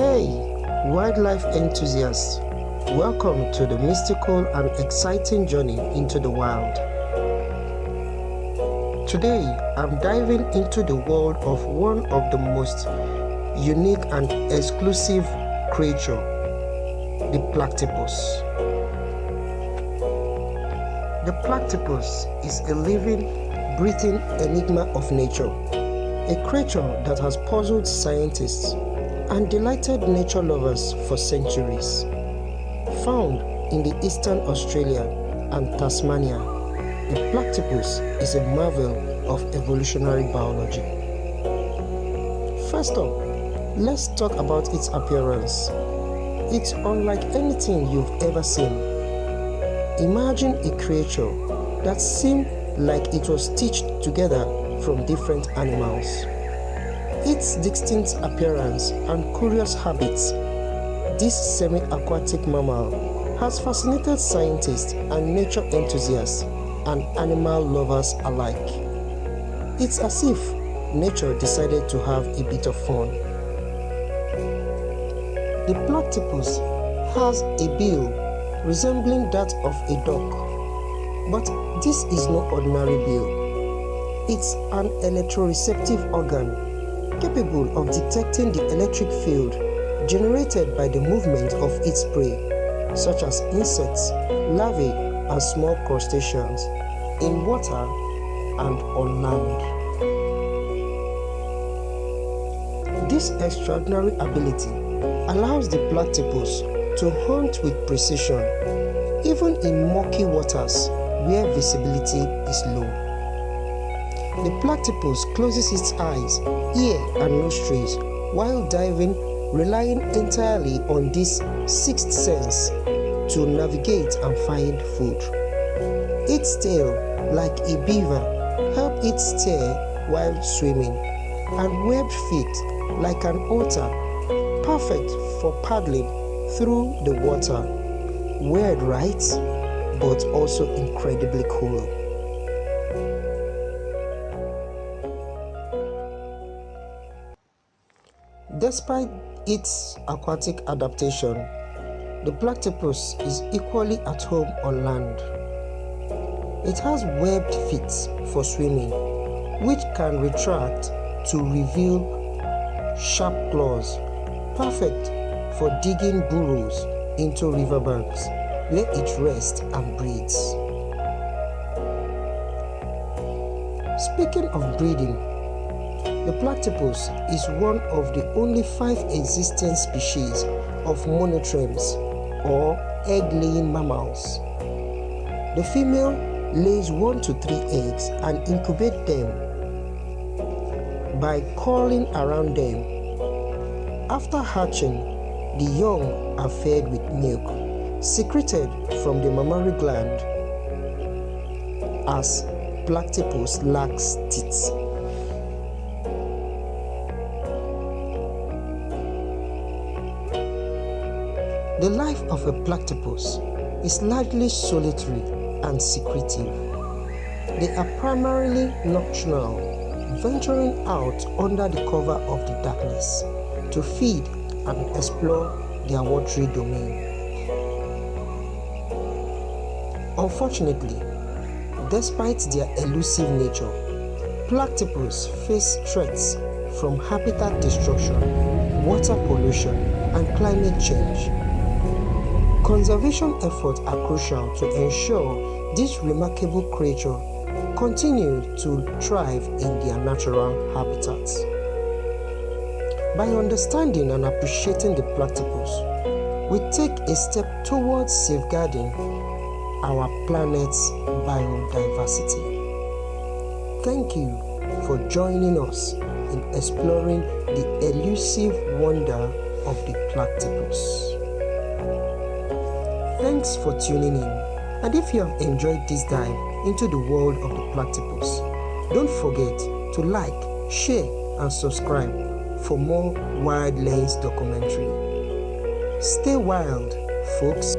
Hey, wildlife enthusiasts, welcome to the mystical and exciting journey into the wild. Today, I'm diving into the world of one of the most unique and exclusive creature, the platypus. The platypus is a living, breathing enigma of nature, a creature that has puzzled scientists and delighted nature lovers for centuries. Found in the eastern Australia and Tasmania, the platypus is a marvel of evolutionary biology. First up, let's talk about its appearance. It's unlike anything you've ever seen. Imagine a creature that seemed like it was stitched together from different animals. Its distinct appearance and curious habits, this semi-aquatic mammal has fascinated scientists and nature enthusiasts and animal lovers alike. It's as if nature decided to have a bit of fun. The platypus has a bill resembling that of a duck, but this is no ordinary bill. It's an electroreceptive organ capable of detecting the electric field generated by the movement of its prey, such as insects, larvae, and small crustaceans, in water and on land. This extraordinary ability allows the platypus to hunt with precision, even in murky waters where visibility is low. The platypus closes its eyes, ear, and nostrils while diving, relying entirely on this sixth sense to navigate and find food. Its tail, like a beaver, helps it steer while swimming, and webbed feet, like an otter, perfect for paddling through the water. Weird, right? But also incredibly cool. Despite its aquatic adaptation, the platypus is equally at home on land. It has webbed feet for swimming, which can retract to reveal sharp claws, perfect for digging burrows into riverbanks where it rests and breeds. Speaking of breeding, the platypus is one of the only 5 existing species of monotremes, or egg-laying mammals. The female lays 1 to 3 eggs and incubates them by curling around them. After hatching, the young are fed with milk secreted from the mammary gland, as platypus lacks teeth. The life of a platypus is largely solitary and secretive. They are primarily nocturnal, venturing out under the cover of the darkness to feed and explore their watery domain. Unfortunately, despite their elusive nature, platypus face threats from habitat destruction, water pollution, and climate change. Conservation efforts are crucial to ensure this remarkable creature continue to thrive in their natural habitats. By understanding and appreciating the platypus, we take a step towards safeguarding our planet's biodiversity. Thank you for joining us in exploring the elusive wonder of the platypus. Thanks for tuning in, and if you have enjoyed this dive into the world of the platypus, don't forget to like, share, and subscribe for more Wild Lens documentary. Stay wild, folks.